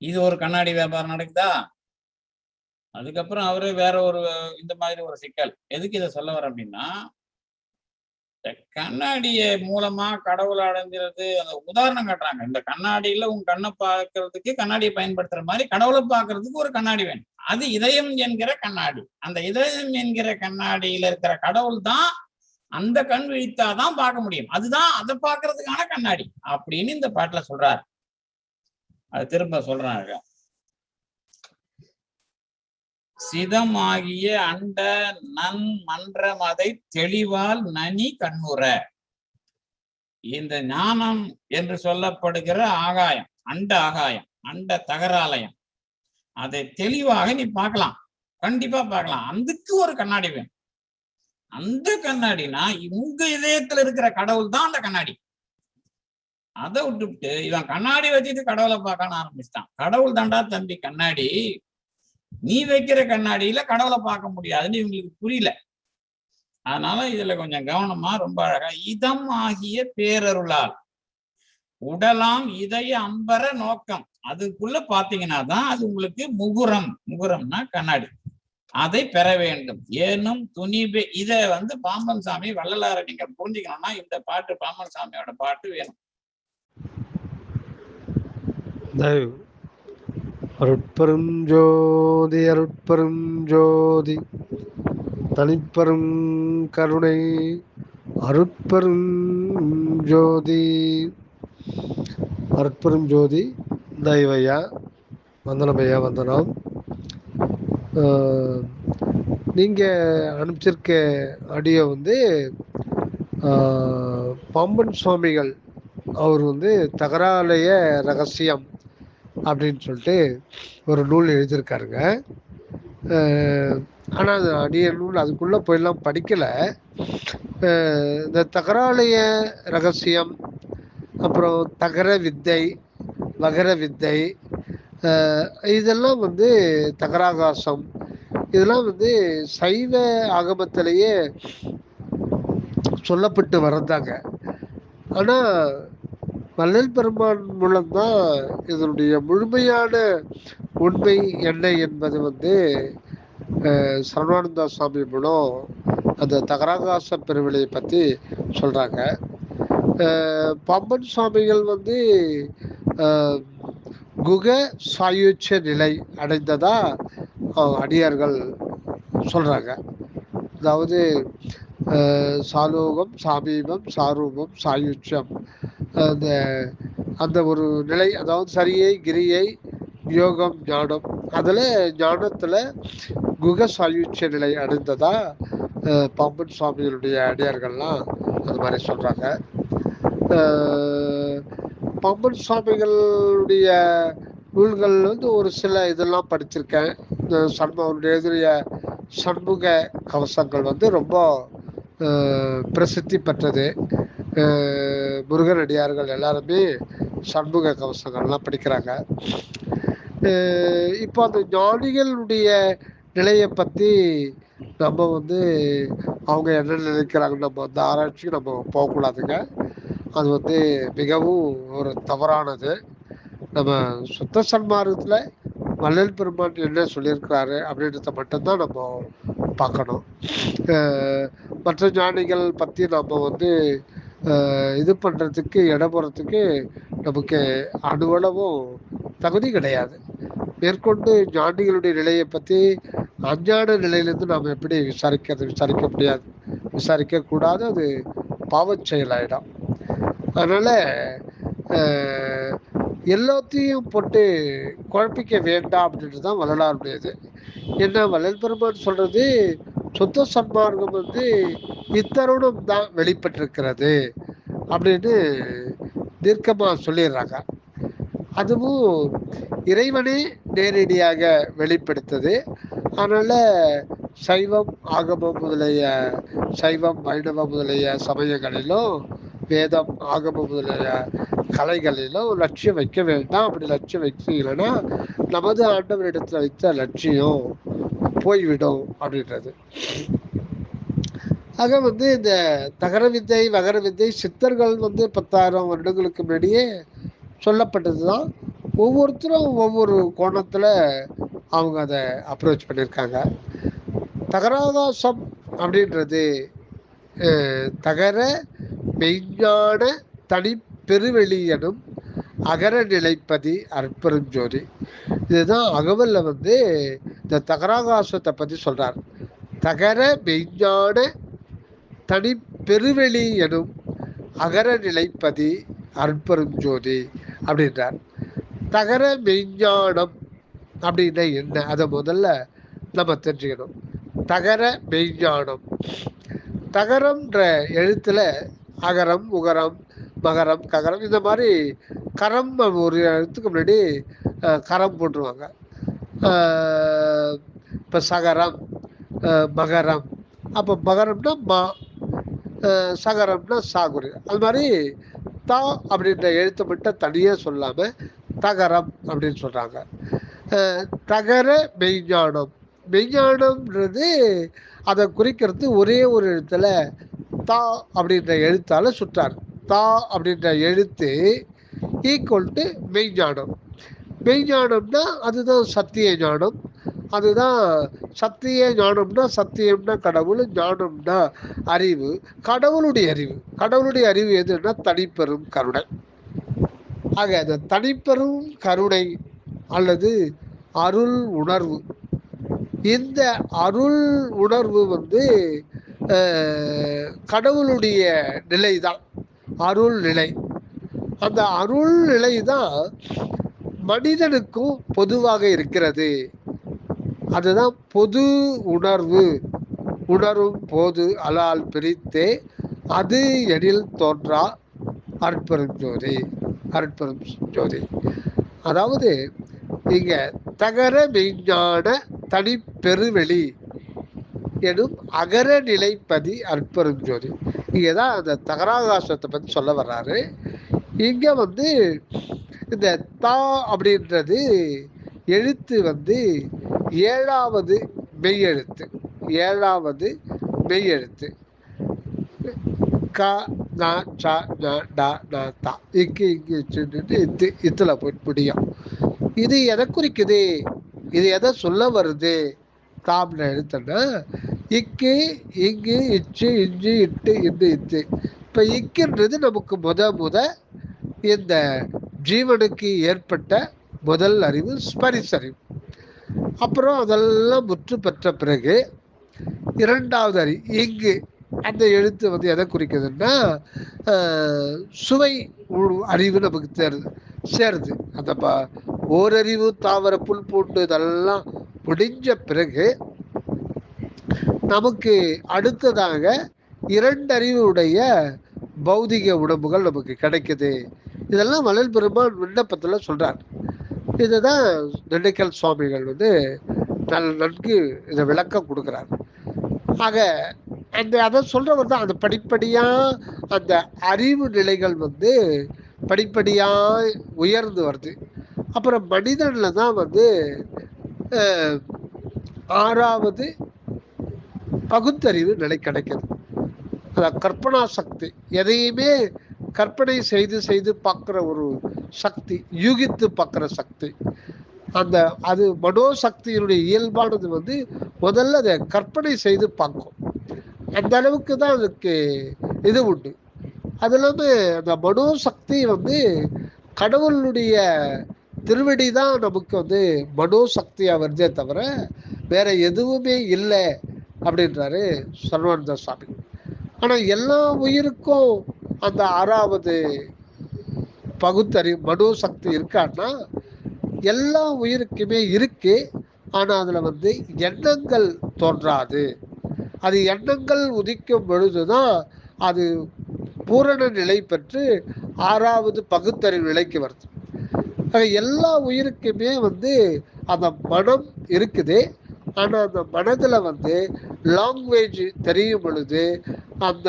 இது ஒரு கண்ணாடி வியாபாரம் நடக்குதா? அதுக்கப்புறம் அவரு வேற ஒரு இந்த மாதிரி ஒரு சிக்கல். எதுக்கு இத சொல்ல வரேன் அப்படின்னா, இந்த கண்ணாடிய மூலமா கடவுள அடைஞ்சிறது அந்த உதாரணம் காட்டுறாங்க. இந்த கண்ணாடியில உன் கண்ண பார்க்கறதுக்கு கண்ணாடிய பயன்படுத்துற மாரி, கடவுள பார்க்கறதுக்கு ஒரு கண்ணாடி வேணும். அது இதயம் என்கிற கண்ணாடி. அந்த இதயம் என்கிற கண்ணாடியில இருக்கிற கடவுள் தான், அந்த கண் விழித்தா தான் பார்க்க முடியும். அதுதான் அத பார்க்கறதுக்கான கண்ணாடி. அப்படின்னு இந்த பாட்டுல சொல்றாரு. அது திரும்ப சொல்றாங்க. சிதமாகிய அண்ட நன் மன்றம் அதை தெளிவால் நனி கண்ணுற. இந்த ஞானம் என்று சொல்லப்படுகிற ஆகாயம், அண்ட ஆகாயம், அண்ட தகராலயம், அதை தெளிவாக நீ பார்க்கலாம். கண்டிப்பா பார்க்கலாம். அதுக்கு ஒரு கண்ணாடி வேணும். அந்த கண்ணாடினா உங்க இதயத்துல இருக்கிற கடவுள் தான் அந்த கண்ணாடி. அதை விட்டுவிட்டு இவன் கண்ணாடி வச்சுட்டு கடவுளை பார்க்க ஆரம்பிச்சிட்டான். கடவுள் தாண்டா தம்பி கண்ணாடி. நீ வைக்கிற கண்ணாடியில கடவுளை பார்க்க முடியாதுன்னு இவங்களுக்கு புரியல. அதனால இதுல கொஞ்சம் கவனமா ரொம்ப அழகா இதம் ஆகிய பேரருளால் உடலாம் இதய அம்பர நோக்கம் அதுக்குள்ள பாத்தீங்கன்னா தான் அது உங்களுக்கு முகுரம். முகுரம்னா கண்ணாடி. அதை பெற வேண்டும் ஏனும் துணிபே. இத பாம்பன் சாமி வள்ளலாரை நீங்க புரிஞ்சுக்கணும்னா இந்த பாட்டு பாம்பன் சாமியோட பாட்டு வேணும். அருட்பெரும் ஜோதி அருட்பெரும் ஜோதி தனிப்பெரும் கருணை அருட்பெரும் ஜோதி. அருட்பெரும் ஜோதி தெய்வையா வந்தனம் ஐயா, வந்தனம். நீங்க அனுப்பிச்சிருக்க ஆடியோ பாம்பன் சுவாமிகள் அவர் தகராலய ரகசியம் அப்படின்னு சொல்லிட்டு ஒரு நூல் எழுதியிருக்காருங்க. ஆனால் அது அடிய நூல் அதுக்குள்ளே போயெல்லாம் படிக்கலை. இந்த தகராலய ரகசியம், அப்புறம் தகர வித்தை, வகர வித்தை, இதெல்லாம் தகராகாசம், இதெல்லாம் சைவ ஆகமத்திலேயே சொல்லப்பட்டு வர்றதாங்க. ஆனால் வள்ளல் பெருமான் மூலம்தான் இதனுடைய முழுமையான உண்மை என்ன என்பது சரவானந்தா சுவாமி மூலம் அந்த தகராகாச பெருவிலையை பற்றி சொல்கிறாங்க. பாம்பன் சுவாமிகள் குக சாயுச்ச நிலை அடைந்ததா அடியார்கள் சொல்கிறாங்க. அதாவது சாலோகம் சாமீபம் சாரூபம் சாயுச்சம், அந்த ஒரு நிலை, அதாவது சரியை கிரியை யோகம் ஞானம், அதில் ஞானத்தில் குக சாயுச்ச நிலை அடைந்ததா பாம்பன் சுவாமிகளுடைய அடியார்கள்லாம் அது மாதிரி சொல்கிறாங்க. பாம்பன் சுவாமிகளுடைய நூல்கள் ஒரு சில இதெல்லாம் படிச்சிருக்கேன். அவருடைய எழுதிய சண்முக கவசங்கள் ரொம்ப பிரசித்தி பெற்றது. முருகனடியார்கள் எல்லாருமே சண்முக கவசங்கள்லாம் படிக்கிறாங்க. இப்போ அந்த ஞானிகளுடைய நிலையை பற்றி நம்ம அவங்க என்ன நினைக்கிறாங்க நம்ம அந்த ஆராய்ச்சிக்கு நம்ம போகக்கூடாதுங்க. அது மிகவும் ஒரு தவறானது. நம்ம சுத்த சன்மார்க்கத்தில் வள்ளல் பெருமான் என்ன சொல்லியிருக்கிறாரு அப்படின்றத மட்டும்தான் நம்ம பார்க்கணும். மற்ற ஞானிகள் பற்றி நம்ம இது பண்ணுறதுக்கு இடம் போகிறதுக்கு நமக்கு அணுவளவும் தகுதி கிடையாது. மேற்கொண்டு ஞானிகளுடைய நிலையை பற்றி அஞ்ஞான நிலையிலேருந்து நாம் எப்படி விசாரிக்க முடியாது, விசாரிக்கக்கூடாது. அது பாவச் செயலாயிடும். அதனால் எல்லாத்தையும் போட்டு குழப்பிக்க வேண்டாம் அப்படின்றது தான் வள்ளலாருடையது. ஏன்னா வள்ளல் பெருமான் சொல்கிறது சுத்த சன்மார்க்கம் இத்தருணம் தான் வெளிப்பட்டிருக்கிறது அப்படின்னு தீர்க்கமாக சொல்லிடுறாங்க. அதுவும் இறைவனே நேரடியாக வெளிப்படுத்தது. அதனால் சைவம் ஆகமம் முதலிய சைவம் வைணவம் முதலிய சமயங்களிலும் வேதம் ஆகமம் முதலிய கலைகளிலும் லட்சியம் வைக்க வேண்டாம். அப்படி லட்சியம் வைக்கலைன்னா நமது ஆண்டவரிடத்தில் வைத்த லட்சியம் போய்விடும் அப்படின்றது. ஆக இந்த தகர வித்தை வகர வித்தை சித்தர்கள் 10,000 வருடங்களுக்கு முன்னாடியே சொல்லப்பட்டது தான். ஒவ்வொருத்தரும் ஒவ்வொரு கோணத்துல அவங்க அதை அப்ரோச் பண்ணியிருக்காங்க. தகராகாசம் அப்படின்றது தகர மெய்ஞான தனி பெருவெளி எனும் அகர நிலைப்பதி அற்பெருஞ்சோதி. இதுதான் அகவல்ல இந்த தகராகாசத்தை பத்தி சொல்றார். தகர மெய்ஞான தனி பெருவெளி எனும் அகர நிலைப்பதி அற்பெருஞ்சோதி அப்படின்றார். தகர மெய்ஞானம் அப்படின்னா என்ன, அதை முதல்ல நம்ம தெரிஞ்சுக்கணும். தகர மெய்ஞானம், தகரம்ன்ற எழுத்துல அகரம் உகரம் மகரம் ககரம் இந்த மாதிரி கரம் ஒரு எழுத்துக்கு முன்னாடி கரம் போட்டுருவாங்க. இப்போ சகரம் மகரம், அப்போ மகரம்னா மா, சகரம்னா சாகுரி. அது மாதிரி தா அப்படின்ற எழுத்தை மட்டும் தனியாக சொல்லாமல் தகரம் அப்படின்னு சொல்கிறாங்க. தகர மெய்ஞானம், மெய்ஞானம்ன்றது அதை குறிக்கிறது ஒரே ஒரு எழுத்துல தா அப்படின்ற எழுத்தால சுற்றார். தா அப்படின்ற எழுத்து ஈக்குவல் டு மெய்ஞானம். மெய்ஞானம்னா அதுதான் சத்திய ஞானம். அதுதான் சத்திய ஞானம்னா, சத்தியம்னா கடவுள், ஞானம்னா அறிவு, கடவுளுடைய அறிவு. கடவுளுடைய அறிவு எதுன்னா தனிப்பெரும் கருணை. ஆக அந்த தனிப்பெரும் கருணை அல்லது அருள் உணர்வு, இந்த அருள் உணர்வு கடவுளுடைய நிலைதான் அருள் நிலை. அந்த அருள் நிலை தான் மனிதனுக்கும் பொதுவாக இருக்கிறது. அதுதான் பொது உணர்வு. உணரும் போது அலால் பிரித்தே அது எழில் தோன்றா அற்பெருஞ்சோதி. அற்பெருஞ்சோதி அதாவது இங்க தகர மெய்ஞான தனி பெருவெளி எனும் அகர நிலைப்பதி அற்பெருஞ்சோதி. இங்கதான் அந்த தகராகாசத்தை பத்தி சொல்ல வர்றாரு. இங்க இந்த தா அப்படின்றது எழுத்து ஏழாவது மெய்யெழுத்து. ஏழாவது மெய்யெழுத்து. க ந ச ந ட ந த இக்கு இத்துல போய் முடியும். இது எதை குறிக்குது, இது எதை சொல்ல வருது? தாம்ல எழுத்துன்னா இக்கு இங்கு இச்சு இஞ்சு இட்டு இந்து இத்து. இப்ப இக்குன்றது நமக்கு முத இந்த ஜீவனுக்கு ஏற்பட்ட முதல் அறிவு ஸ்பரிசறிவு. அப்புறம் அதெல்லாம் முற்று பெற்ற பிறகு இரண்டாவது அறிவு இங்கு. அந்த எழுத்து எதை குறிக்குதுன்னா சுவை அறிவு நமக்கு சேருது. அந்த ஓரறிவு தாவர புல் பூண்டு இதெல்லாம் முடிஞ்ச பிறகு நமக்கு அடுத்ததாக இரண்டறிவுடைய பௌதிக உடம்புகள் நமக்கு கிடைக்குது. இதெல்லாம் வள்ளல் பெருமான் விண்ணப்பத்துல சொல்றார். இதுதான் திண்டுக்கல் சுவாமிகள் நன்கு இதை விளக்கம் கொடுக்கிறார். ஆக அதை சொல்றவர் தான் அந்த படிப்படியா அந்த அறிவு நிலைகள் படிப்படியா உயர்ந்து வருது. அப்புறம் மனிதன்ல தான் ஆறாவது பகுத்தறிவு நிலை கிடைக்குது. அதான் கற்பனா சக்தி. எதையுமே கற்பனை செய்து பார்க்குற ஒரு சக்தி, யூகித்து பார்க்குற சக்தி. அது மனோசக்தியினுடைய இயல்பானது முதல்ல அதை கற்பனை செய்து பார்க்கும். அந்த அளவுக்கு தான் அதுக்கு இது உண்டு. அது இல்லாமல் அந்த மனோசக்தி கடவுளுடைய திருவடி தான் நமக்கு மனோசக்தியா வருதே தவிர வேற எதுவுமே இல்லை அப்படின்றாரு சர்வானந்த சுவாமி. ஆனா எல்லா உயிருக்கும் அந்த ஆறாவது பகுத்தறிவு மனோசக்தி இருக்கான்னா எல்லா உயிருக்குமே இருக்கு. ஆனா அதுல எண்ணங்கள் தோன்றாது. அது எண்ணங்கள் உதிக்கும் பொழுதுதான் அது பூரண நிலை பெற்று ஆறாவது பகுத்தறிவு நிலைக்கு வருது. எல்லா உயிருக்குமே அந்த மனம் இருக்குது. ஆனா அந்த மனதுல லாங்குவேஜ் தெரியும் பொழுது, அந்த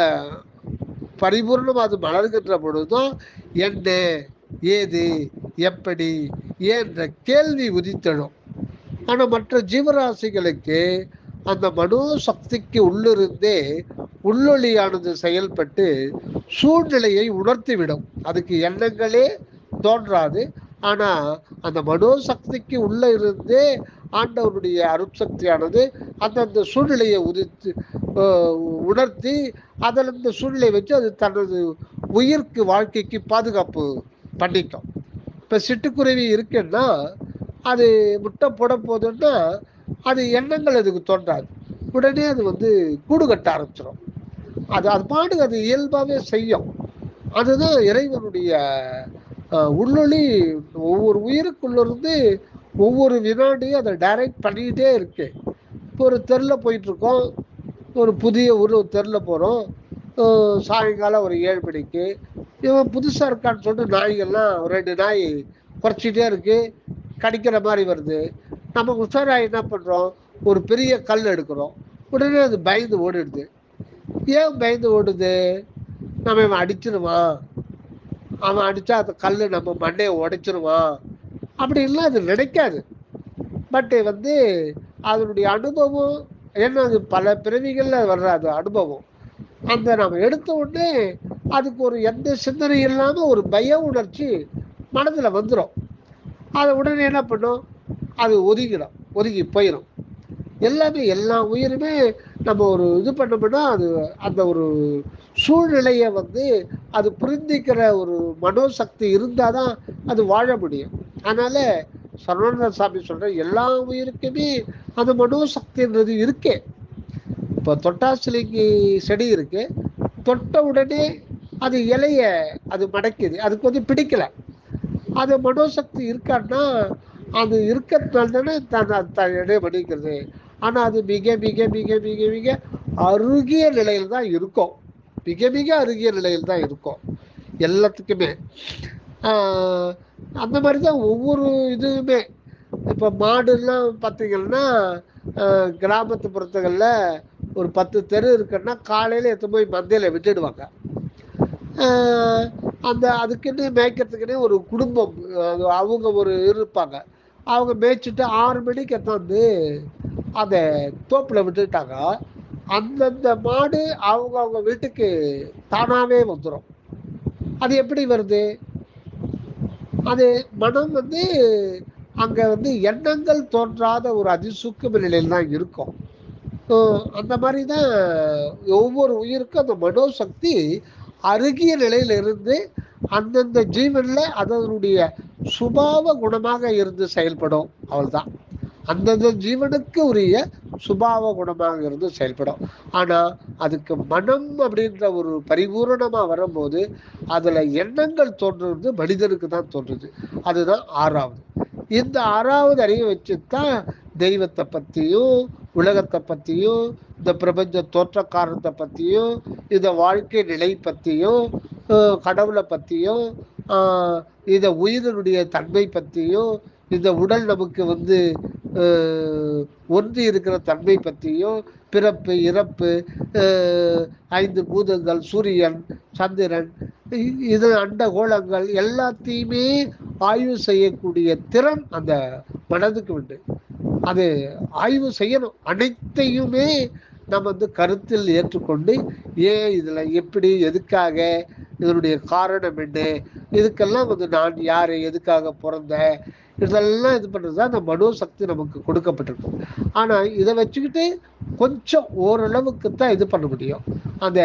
பரிபூர்ணம் அது மலர்கின்ற பொழுதுதான் என்ன, ஏது, எப்படி என்ற கேள்வி உதித்தடும். ஆனா மற்ற ஜீவராசிகளுக்கு அந்த மனோசக்திக்கு உள்ளிருந்தே உள்ளொளியானது செயல்பட்டு சூழ்நிலையை உணர்த்திவிடும். அதுக்கு எண்ணங்களே தோன்றாது. ஆனா அந்த மனோசக்திக்கு உள்ள இருந்தே ஆண்டவருடைய அருட்சக்தியானது அந்தந்த சூழ்நிலையை உணர்த்தி அதில் இந்த சூழ்நிலையை வச்சு அது தனது உயிருக்கு வாழ்க்கைக்கு பாதுகாப்பு பண்ணிக்கும். இப்போ சிட்டுக்குருவி இருக்குன்னா அது முட்டை போட போதுன்னா அது எண்ணங்கள் அதுக்கு தோன்றாது, உடனே அது கூடு கட்ட ஆரம்பிச்சிடும். அது பாட்டுக்கு அது இயல்பாகவே செய்யும். அதுதான் இறைவனுடைய உள்ளொளி. ஒவ்வொரு உயிருக்குள்ளிருந்து ஒவ்வொரு வினாடியும் அதை டைரக்ட் பண்ணிக்கிட்டே இருக்கு. இப்போ ஒரு தெருவில் போயிட்டுருக்கோம், ஒரு புதிய தெருவில் போகிறோம், சாயங்காலம் ஒரு 7 மணிக்கு இவன் புதுசாக இருக்கான்னு சொல்லிட்டு நாய்கள்லாம் 2 நாய் குறைச்சிட்டே இருக்கு, கடிக்கிற மாதிரி வருது. நம்ம உஷாராக என்ன பண்ணுறோம், ஒரு பெரிய கல் எடுக்கிறோம், உடனே அது பயந்து ஓடிடுது. ஏன் பயந்து ஓடுது? நம்ம இவன் அடிச்சிருவான், அவன் அடித்தா அந்த கல் நம்ம மண்டையை உடைச்சிருவான் அப்படின்லாம் அது நினைக்காது. பட் அதனுடைய அனுபவம் ஏன்னா அது பல பிறவிகளில் வர்ற அது அனுபவம். அந்த நம்ம எடுத்த உடனே அதுக்கு ஒரு எந்த சிந்தனை இல்லாமல் ஒரு பய உணர்ச்சி மனதில் வந்துடும். அதை உடனே என்ன பண்ணும், அது ஒதுங்கி போயிடும். எல்லாமே எல்லா உயிருமே நம்ம ஒரு இது பண்ணோம்னா அது அந்த ஒரு சூழ்நிலையை அது புரிந்திக்கிற ஒரு மனோசக்தி இருந்தால் தான் அது வாழ முடியும். அதனால சரவண சாமி சொல்ற எல்லா உயிருக்குமே அந்த மனோசக்தின்றது இருக்கே. இப்போ தொட்டாசிலிங்கி செடி இருக்கு, தொட்ட உடனே அது இலைய அது மடக்குது, அதுக்கு பிடிக்கல. அது மனோசக்தி இருக்கான்னா அது இருக்கிறதுனால தானே இடைய மடிக்கிறது. ஆனால் அது மிக மிக மிக மிக மிக அருகிய நிலையில் தான் இருக்கும், மிக மிக அருகிய நிலையில் தான் இருக்கும் எல்லாத்துக்குமே. அந்த மாதிரி தான் ஒவ்வொரு இதுவுமே. இப்போ மாடுலாம் பார்த்தீங்கன்னா கிராமத்து புறத்துகளில் ஒரு 10 தெரு இருக்குன்னா காலையில் எடுத்து போய் மந்தையில் விட்டுடுவாங்க. அதுக்குன்னு மேய்க்கிறதுக்குன்னே ஒரு குடும்பம் அவங்க ஒரு இருப்பாங்க. அவங்க மேய்ச்சிட்டு 6 மணிக்கு எடுத்து அதை தோப்பில் விட்டுட்டாங்க. அந்தந்த மாடு அவங்க வீட்டுக்கு தானாகவே வந்துடும். அது எப்படி வருது? அது மனம் அங்கே எண்ணங்கள் தோன்றாத ஒரு அதிசூக்கும நிலையில் தான் இருக்கும். அந்த மாதிரி தான் ஒவ்வொரு உயிருக்கும் அந்த மனோசக்தி அருகிய நிலையில இருந்து அந்தந்த ஜீவன்ல அதனுடைய சுபாவ குணமாக இருந்து செயல்படும். அவள்தான் அந்தந்த ஜீவனுக்கு உரிய சுபாவ குணமாக இருந்து செயல்படும். ஆனா அதுக்கு மனம் அப்படின்ற ஒரு பரிபூரணமா வரும்போது அதுல எண்ணங்கள் தோன்றுறது மனிதனுக்கு தான் தோன்றுது. அதுதான் 6வது. இந்த 6வது அறிவை வச்சுதான் தெய்வத்தை பத்தியும் உலகத்தை பத்தியும் இந்த பிரபஞ்ச தோற்ற காரணத்தை பத்தியும் இந்த வாழ்க்கை நிலை பத்தியும் கடவுளை பத்தியும் இந்த உயிரினுடைய தன்மை பத்தியும் இந்த உடல் நமக்கு ஒன்றி இருக்கிற தன்மை பற்றியும் பிறப்பு இறப்பு 5 பூதங்கள் சூரியன் சந்திரன் இது அண்ட கோளங்கள் எல்லாத்தையுமே ஆய்வு செய்யக்கூடிய திறன் அந்த மனதுக்கு உண்டு. அது ஆய்வு செய்யணும். அனைத்தையுமே நம்ம கருத்தில் ஏற்றுக்கொண்டு ஏன் இதுல எப்படி எதுக்காக இதனுடைய காரணம் என்ன, இதுக்கெல்லாம் நான் யாரு எதுக்காக பிறந்தேன் இதெல்லாம் இது பண்றதுதான் அந்த மனோசக்தி நமக்கு கொடுக்கப்பட்டிருக்கு. ஆனா இதை வச்சுக்கிட்டு கொஞ்சம் ஓரளவுக்கு தான் இது பண்ண முடியும். அந்த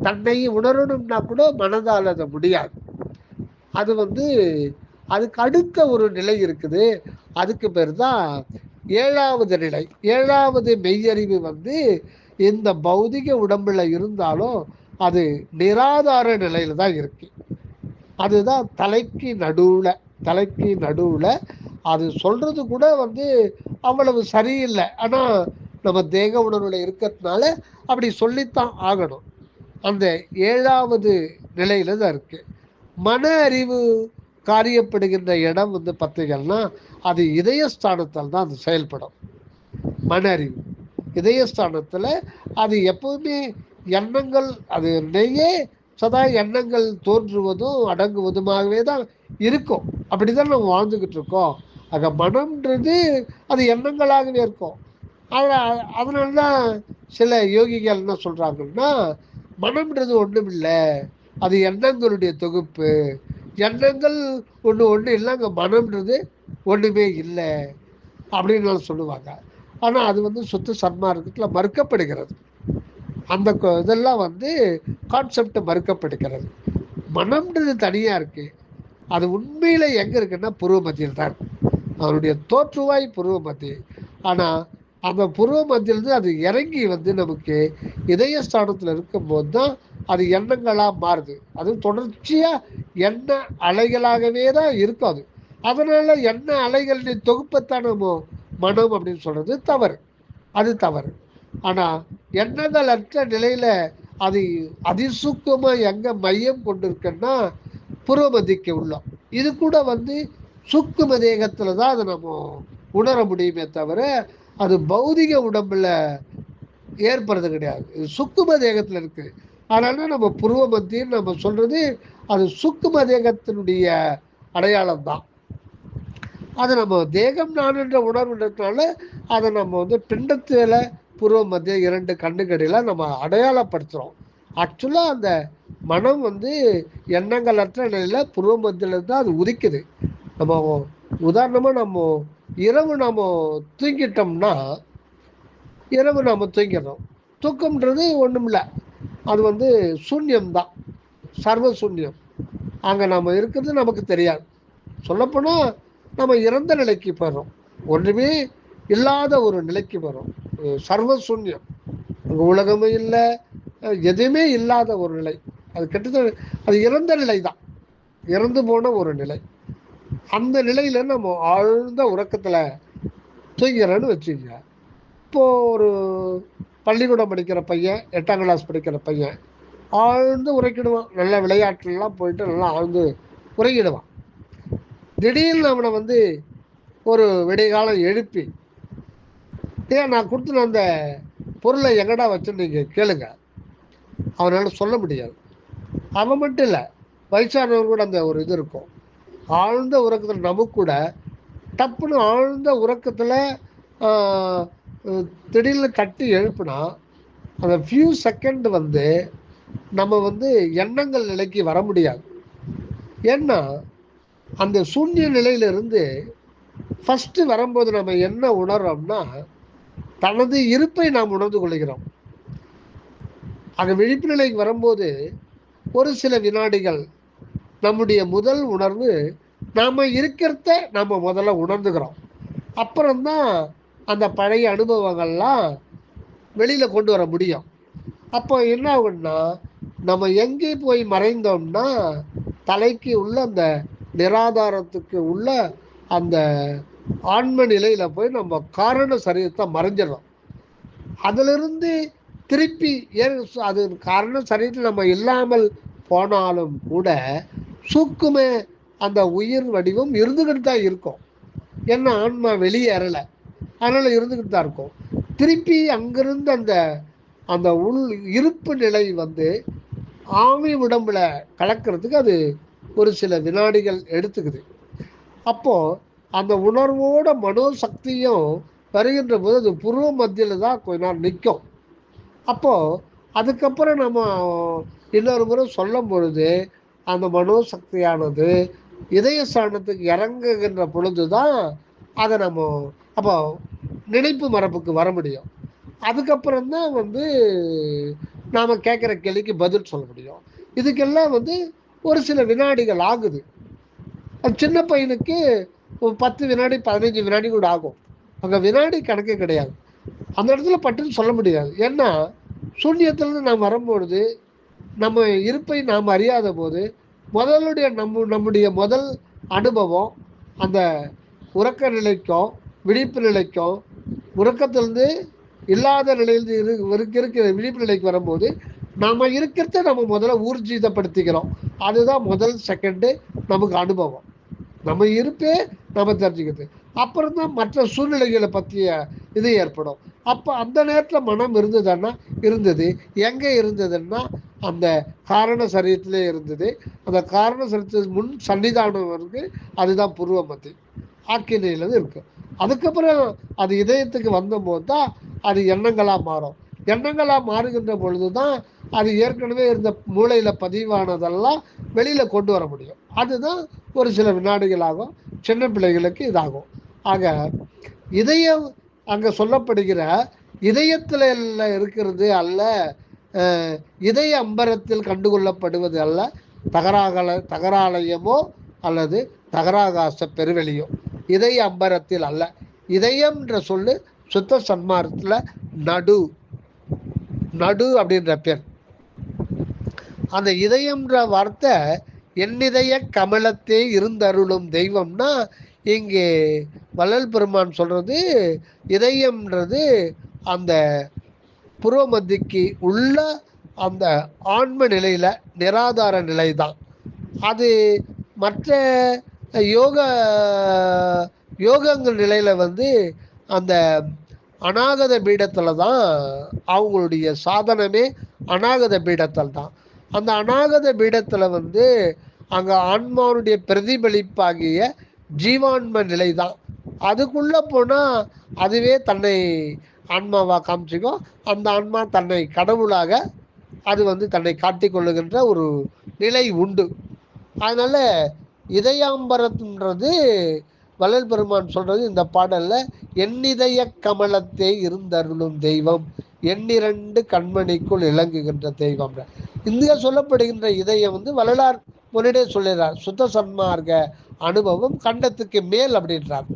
தன்னை உணரணும்னா கூட மனதால் அதை முடியாது. அது அதுக்கு அடுத்த ஒரு நிலை இருக்குது. அதுக்கு பேர் தான் 7வது நிலை. 7வது மெய்யறிவு இந்த பௌதிக உடம்புல இருந்தாலும் அது நிராதார நிலையில தான் இருக்கு. அதுதான் தலைக்கு நடுவுல அது சொல்றது கூட அவ்வளவு சரியில்லை. ஆனா நம்ம தேக உணர்வுல இருக்கிறதுனால அப்படி சொல்லித்தான் ஆகணும். அந்த 7வது நிலையில தான் இருக்கு. மன அறிவு காரியப்படுகின்ற இடம் பார்த்தீங்கன்னா அது இதயஸ்தானத்தால் தான் அது செயல்படும். மன அறிவு இதயஸ்தானத்துல அது எப்பவுமே எண்ணங்கள் அது நிறைய சதா எண்ணங்கள் தோன்றுவதும் அடங்குவதுமாகவே தான் இருக்கும். அப்படிதான் நம்ம வாழ்ந்துகிட்டு இருக்கோம். ஆக மனம்ன்றது அது எண்ணங்களாகவே இருக்கும். அதனாலதான் சில யோகிகள் என்ன சொல்றாங்கன்னா மனம்ன்றது ஒண்ணும் இல்லை, அது எண்ணங்களுடைய தொகுப்பு. எண்ணங்கள் ஒண்ணு இல்லை, அங்க மனம்ன்றது ஒண்ணுமே இல்லை அப்படின்னு சொல்லுவாங்க. ஆனா அது வந்து சுத்த சன்மார்க்கத்துல மறுக்கப்படுகிறது. அந்த இதெல்லாம் வந்து கான்செப்ட் மறுக்கப்படுகிறது. மனம்ன்றது தனியா இருக்கு. அது உண்மையில எங்க இருக்குன்னா புருவ மத்தியில் தான். அவருடைய தோற்றுவாய் புருவ மத்தி. ஆனா அந்த புருவ மத்தியிலிருந்து அது இறங்கி வந்து நமக்கு இதய ஸ்தானத்துல இருக்கும்போது தான் அது எண்ணங்களா மாறுது. அது தொடர்ச்சியா எண்ண அலைகளாகவே தான் இருக்கும் அது. அதனால எண்ண அலைகளின் தொகுப்பைத்தான் நம்ம மனம் அப்படின்னு சொல்றது தவறு. அது தவறு. ஆனா எண்ணங்கள் அற்ற நிலையில அது அதிசூக்கமா எங்க மையம் கொண்டிருக்குன்னா புருவ மத்திக்கு உள்ளோம். இது கூட வந்து சூக்கும தேகத்துல தான் அதை நம்ம உணர முடியுமே தவிர அது பௌதிக உடம்புல ஏற்படுறது கிடையாது. இது சுக்கும தேகத்துல இருக்கு. அதனால நம்ம புருவ மத்தின்னு நம்ம சொல்றது அது சுக்கும தேகத்தினுடைய அடையாளம் தான். அது நம்ம தேகம் நான் என்ற உணர்வுன்றதுனால அதை நம்ம வந்து பிண்டத்துல புருவ மத்திய 2 கண்ணுக்கடியில நம்ம அடையாளப்படுத்துறோம். ஆக்சுவலா அந்த மனம் வந்து எண்ணங்களற்ற நிலையில புருவ மத்தியில தான் அது உதிக்குது. நம்ம உதாரணமா நம்ம இரவு நாம தூங்கிட்டோம்னா இரவு நாம தூங்கிடுறோம். தூக்கம்ன்றது ஒண்ணும் இல்லை. அது வந்து சூன்யம் தான். சர்வ சூன்யம். அங்க நம்ம இருக்கிறது நமக்கு தெரியாது. சொல்லப்போனா நம்ம இறந்த நிலைக்கு போயிடுறோம். ஒன்றுமே இல்லாத ஒரு நிலைக்கு வரும். சர்வ சூன்யம். அங்க உலகமும் இல்லை, எதுவுமே இல்லாத ஒரு நிலை. அது கிட்டத்தட்ட அது இறந்த நிலை தான். இறந்து போன ஒரு நிலை. அந்த நிலையில நம்ம ஆழ்ந்த உறக்கத்துல தூங்கிறோன்னு வச்சுக்கோங்க. இப்போ ஒரு பள்ளிக்கூடம் படிக்கிற பையன், 8ஆம் கிளாஸ் படிக்கிற பையன் ஆழ்ந்து உறக்கிடுவான். நல்ல விளையாட்டுலாம் போயிட்டு நல்லா ஆழ்ந்து உறங்கிடுவான். திடீர்னு அவனை வந்து ஒரு விடிகாலம் எழுப்பி, ஏன் நான் கொடுத்துன அந்த பொருளை எங்கடா வச்சுன்னு நீங்க கேளுங்க, அவனால சொல்ல முடியாது. அவன் மட்டும் இல்லை, வயசானவங்க கூட அந்த ஒரு இது இருக்கும். ஆழ்ந்த உறக்கத்தில் நமக்கு கூட டப்புன்னு ஆழ்ந்த உறக்கத்தில் திடீர்னு தட்டி எழுப்புனா அந்த ஃபியூ செகண்ட் வந்து நம்ம வந்து எண்ணங்கள் நிலைக்கு வர முடியாது. ஏன்னா அந்த சூன்ய நிலையிலிருந்து ஃபர்ஸ்ட் வரும்போது நம்ம என்ன உணர்றோம்னா தனது இருப்பை நாம் உணர்ந்து கொள்கிறோம். அந்த விழிப்பு நிலைக்கு வரும்போது ஒரு சில வினாடிகள் நம்முடைய முதல் உணர்வு நாம இருக்கிறத நம்ம முதல்ல உணர்ந்துக்கிறோம். அப்புறம்தான் அந்த பழைய அனுபவங்கள்லாம் வெளியில கொண்டு வர முடியும். அப்போ என்ன ஆகும்னா நம்ம எங்கே போய் மறைந்தோம்னா தலைக்கு உள்ள அந்த நிராதாரத்துக்கு உள்ள அந்த ஆன்ம நிலையில போய் நம்ம காரண சரீரத்தை மறைஞ்சிடறோம். அதிலிருந்து திருப்பி அது காரண சரீரத்தில் நம்ம இல்லாமல் போனாலும் கூட சூக்கும அந்த உயிர் வடிவம் இருந்துகிட்டு தான் இருக்கும். ஏன்னா ஆன்மா வெளியேறலை, அதனால இருந்துகிட்டு தான் இருக்கும். திருப்பி அங்கிருந்து அந்த அந்த உள் இருப்பு நிலை வந்து ஆவி உடம்புல கலக்கிறதுக்கு அது ஒரு சில வினாடிகள் எடுத்துக்குது. அப்போ அந்த உணர்வோட மனோசக்தியும் வருகின்ற போது அது புருவ மத்தியில தான் கொஞ்ச நாள் நிற்கும். அப்போ அதுக்கப்புறம் நம்ம இன்னொரு முறை சொல்லும் பொழுது அந்த மனோசக்தியானது இதய ஸ்தானத்துக்கு இறங்குகின்ற பொழுதுதான் அதை நம்ம அப்போ நினைப்பு மரபுக்கு வர முடியும். அதுக்கப்புறம் தான் வந்து நாம கேட்குற கேள்விக்கு பதில் சொல்ல முடியும். இதுக்கெல்லாம் வந்து ஒரு சில வினாடிகள் ஆகுது. சின்ன பையனுக்கு 10 வினாடி 15 வினாடி கூட ஆகும். அங்கே வினாடி கணக்கே கிடையாது. அந்த இடத்துல பட்டுன்னு சொல்ல முடியாது. ஏன்னா சூன்யத்திலிருந்து நாம் வரும்பொழுது நம்ம இருப்பை நாம் அறியாத போது நம்முடைய முதல் அனுபவம் அந்த உறக்க நிலைக்கும் விழிப்பு நிலைக்கும் உறக்கத்திலிருந்து இல்லாத நிலையிலிருந்து இருக்கிற விழிப்பு நிலைக்கு வரும்போது நாம இருக்கிறத நம்ம முதல்ல ஊர்ஜிதப்படுத்திக்கிறோம். அதுதான் முதல் செகண்டு நமக்கு அனுபவம். நம்ம இருப்பே நம்ம தெரிஞ்சுக்கிறது. அப்புறம் தான் மற்ற சூழ்நிலைகளை பற்றிய இது ஏற்படும். அப்போ அந்த நேரத்தில் மனம் இருந்ததுன்னா இருந்தது. எங்கே இருந்ததுன்னா அந்த காரண சரீரத்திலே இருந்தது. அந்த காரண சரீரத்துக்கு முன் சன்னிதானம் இருக்கு. அதுதான் புருவ மத்தி ஆக்கினையில இருக்கு. அதுக்கப்புறம் அது இதயத்துக்கு வந்தபோது தான் அது எண்ணங்களாக மாறும். எண்ணங்களாக மாறுகின்ற பொழுது தான் அது ஏற்கனவே இருந்த மூளையில் பதிவானதெல்லாம் வெளியில் கொண்டு வர முடியும். அதுதான் ஒரு சில வினாடிகளாகும். சின்ன பிள்ளைகளுக்கு இதாகும். ஆக இதயம் அங்க சொல்லப்படுகிற இதயத்துல இருக்கிறது அல்ல, இதய அம்பரத்தில் கண்டுகொள்ளப்படுவது அல்ல தகராலயமோ அல்லது தகராகாச பெருவெளியோ, இதய அம்பரத்தில் அல்ல. இதயம்ன்ற சொல்லு சுத்த சன்மார்க்கத்துல நடு நடு அப்படின்ற பேர். அந்த இதயம்ன்ற வார்த்தை என்னிதய கமலத்தே இருந்தருளும் தெய்வம்னா, இங்கே வள்ளல் பெருமான் சொல்றது இதயம்ன்றது அந்த புரோமத்திக்கு உள்ள அந்த ஆன்ம நிலையில நிராதார நிலை தான். அது மற்ற யோகங்கள் நிலையில அந்த அநாகத பீடத்துல தான் அவங்களுடைய சாதனமே. அநாகத பீடத்தில் தான். அந்த அநாகத பீடத்துல அங்க ஆன்மாவுடைய பிரதிபலிப்பாகிய ஜீவான்ம நிலை தான். அதுக்குள்ள போனா அதுவே தன்னை ஆன்மாவா காமிச்சிக்கும். அந்த ஆன்மா தன்னை கடவுளாக அது தன்னை காட்டிக்கொள்ளுகின்ற ஒரு நிலை உண்டு. அதனால இதயாம்பரம்ன்றது வள்ளல் பெருமான் சொல்றது இந்த பாடல்ல, எண்ணிதய கமலத்தே இருந்தருளும் தெய்வம், எண்ணிரண்டு கண்மணிக்குள் இலங்குகின்ற தெய்வம். இந்தியா சொல்லப்படுகின்ற இதயம் வள்ளலார் முன்னாடியே சொல்லிடுறார், சுத்த சன்மார்க்க அனுபவம் கண்டத்துக்கு மேல் அப்படின்றார்.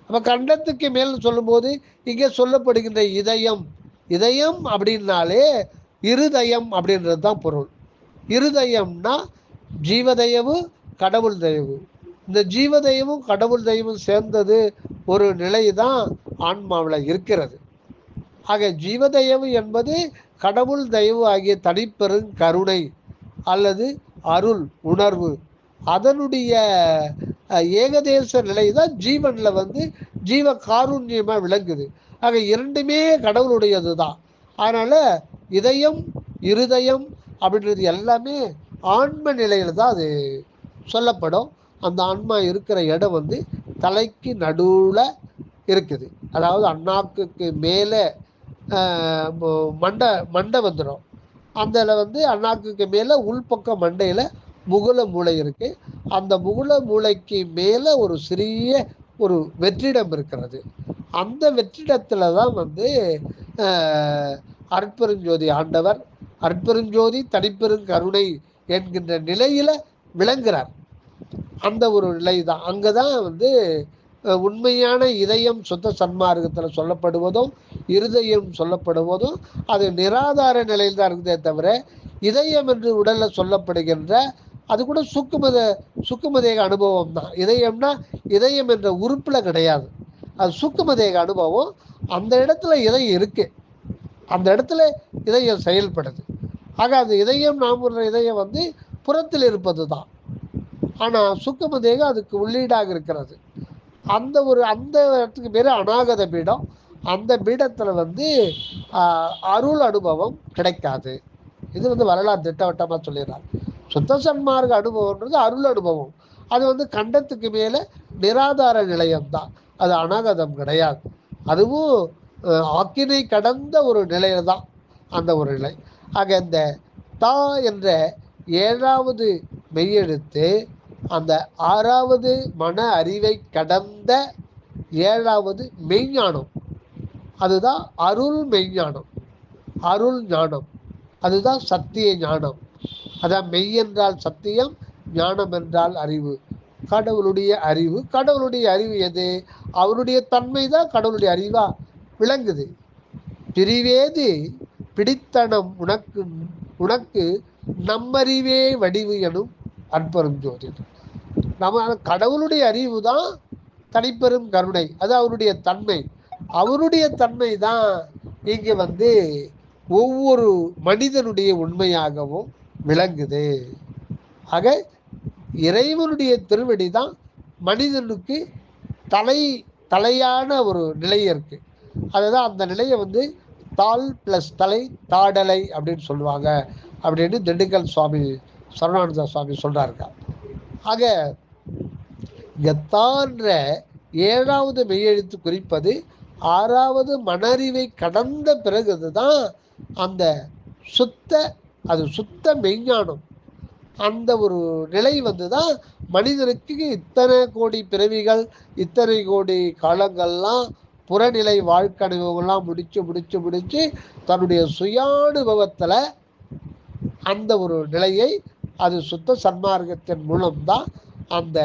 அப்ப கண்டத்துக்கு மேல் சொல்லும் போது இங்கே சொல்லப்படுகின்ற இதயம் அப்படின்னாலே இருதயம் அப்படின்றது தான் பொருள். இருதயம்னா ஜீவதயவு கடவுள் தயவு. இந்த ஜீவதயமும் கடவுள் தயவும் சேர்ந்தது ஒரு நிலை தான் ஆன்மாவில் இருக்கிறது. ஆக ஜீவதயவு என்பது கடவுள் தயவு ஆகிய தனிப்பெரும் கருணை அல்லது அருள் உணர்வு, அதனுடைய ஏகதேச நிலை தான் ஜீவன்ல ஜீவ காருண்யமா விளங்குது. ஆக இரண்டுமே கடவுளுடையது தான். அதனால இதயம் இருதயம் அப்படின்றது எல்லாமே ஆன்ம நிலையில தான் அது சொல்லப்படும். அந்த ஆன்மா இருக்கிற இடம் தலைக்கு நடுவுல இருக்குது. அதாவது அண்ணாக்குக்கு மேலே மண்டை வந்துடும். அந்த அண்ணாக்குக்கு மேலே உள்பக்க மண்டையில முகுல மூளை இருக்கு. அந்த முகுல மூளைக்கு மேலே ஒரு சிறிய ஒரு வெற்றிடம் இருக்கிறது. அந்த வெற்றிடத்துல தான் அற்பெருஞ்சோதி ஆண்டவர், அற்பெருஞ்சோதி தனிப்பெரும் கருணை என்கின்ற நிலையில விளங்குறார். அந்த ஒரு நிலை தான். அங்கதான் உண்மையான இதயம் சுத்த சன்மார்க்கத்துல சொல்லப்படுவதும் இருதயம் சொல்லப்படுவதும் அது நிராதார நிலையில் தான் இருக்குதே தவிர, இதயம் என்று உடல்ல சொல்லப்படுகின்ற அது கூட சுக்குமதேக அனுபவம் தான். இதயம்னா இதயம் என்ற உறுப்புல கிடையாது, அது சுக்குமதேக அனுபவம். அந்த இடத்துல இதயம் இருக்கு, அந்த இடத்துல இதயம் செயல்படுது. ஆக அந்த இதயம் நாம் இதயம் புறத்தில் இருப்பது தான். ஆனா சுக்குமதேகம் அதுக்கு உள்ளீடாக இருக்கிறது. அந்த இடத்துக்கு பேரு அநாகத பீடம். அந்த பீடத்துல அருள் அனுபவம் கிடைக்காது. இது வரலாறு திட்டவட்டமா சொல்லிடுறாங்க. சுத்த சன்மார்க்க அனுபவம்ன்றது அருள் அனுபவம். அது கண்டத்துக்கு மேல நிராதார நிலையம் தான், அது அநாகதம் கிடையாது. அதுவும் ஆக்கினை கடந்த ஒரு நிலையில தான் அந்த ஒரு நிலை. ஆக இந்த தா என்ற 7வது மெய்யெழுத்து அந்த 6வது மன அறிவை கடந்த 7வது மெய்ஞானம். அதுதான் அருள் மெய்ஞானம், அருள் ஞானம். அதுதான் சத்திய ஞானம். அதான் மெய் என்றால் சத்தியம், ஞானம் என்றால் அறிவு. கடவுளுடைய அறிவு. கடவுளுடைய அறிவு எது? அவருடைய தன்மை தான் கடவுளுடைய அறிவா விளங்குது. பிரிவேது பிடித்தனம் உனக்கு உனக்கு நம்மறிவே வடிவு எனும் அற்பெரும் ஜோதி. நம்ம கடவுளுடைய அறிவு தான் தனிப்பெரும் கருணை, அது அவருடைய தன்மை. அவருடைய தன்மை தான் இங்க ஒவ்வொரு மனிதனுடைய உண்மையாகவும் விளங்குது. ஆக இறைவனுடைய திருவடி தான் மனிதனுக்கு தலையான ஒரு நிலை இருக்கு. அதுதான் அந்த நிலையை தாள் பிளஸ் தலை தாடலை அப்படின்னு சொல்லுவாங்க அப்படின்னு திண்டுக்கல் சுவாமி சரவணானந்த சுவாமி சொல்றாருங்க. ஆக இங்க தான்ற 7வது மெய்யெழுத்து குறிப்பது 6வது மனறிவை கடந்த பிறகுதான் அந்த சுத்த மெய்ஞானம். அந்த ஒரு நிலை வந்துதான் மனிதனுக்கு இத்தனை கோடி பிறவிகள், இத்தனை கோடி காலங்கள்லாம் புறநிலை வாழ்க்கை அனுபவங்கள்லாம் முடிச்சு முடிச்சு முடிச்சு தன்னுடைய சுயானுபவத்துல அந்த ஒரு நிலையை அது சுத்த சன்மார்க்கத்தின் மூலம்தான் அந்த